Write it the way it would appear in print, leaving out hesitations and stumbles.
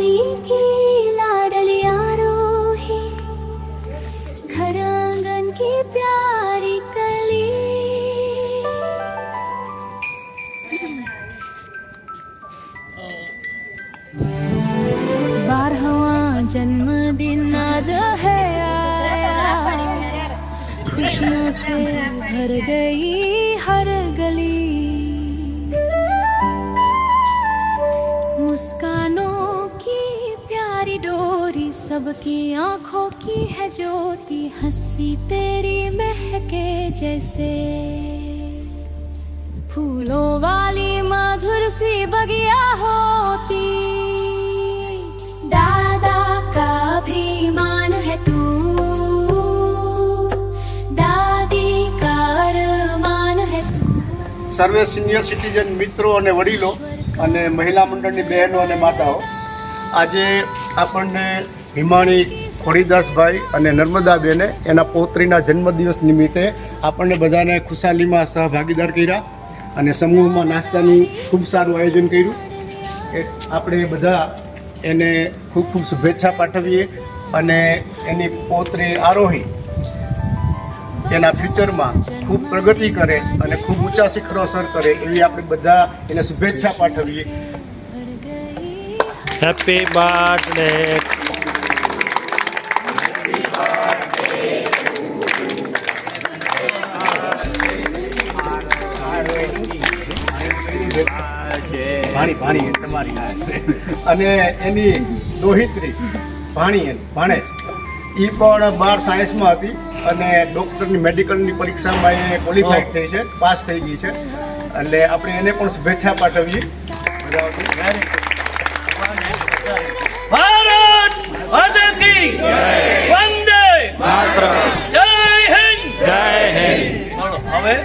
माई की लाडलिया रोही, घर आंगन की प्यारी कली। 12वां जन्मदिन आज है आया, खुशियों से भर गई हर गली। मुस्कानों की प्यारी डोरी, सबकी आंखों की है ज्योति, हंसी तेरी महके जैसे फूलों वाली मधुर सी बगिया होती। दादा का अभिमान है तू, दादी का अरमान है तू। સર્વે સિનિયર સિટીઝન મિત્રો અને વડીલો અને મહિલા મંડળની બહેનો અને માતાઓ, આજે આપણને હિમાણી ખોડીદાસભાઈ અને નર્મદાબેને એના પૌત્રીના જન્મદિવસ નિમિત્તે આપણને બધાને ખુશાલીમાં સહભાગીદાર કર્યા અને સમૂહમાં નાસ્તાનું ખૂબ સારું આયોજન કર્યું. આપણે બધા એને ખૂબ ખૂબ શુભેચ્છા પાઠવીએ અને એની પૌત્રી આરોહી એના ફ્યુચરમાં ખૂબ પ્રગતિ કરે અને ખૂબ ઊંચા શિખરો સર કરે એવી આપણે બધા એને શુભેચ્છા પાઠવીએ. Happy birthday. ભાણી તમારી અને એની દોહિત્રી ભાણેજ એ પણ 12 સાયન્સમાં હતી અને ડૉક્ટરની મેડિકલની પરીક્ષામાં એ ક્વોલિફાઈડ થઈ છે, પાસ થઈ ગઈ છે. એટલે આપણે એને પણ શુભેચ્છા પાઠવીએ. ભારત માતા કી વંદે માતરમ. જય હિન્દ. જય હિન્દ. હવે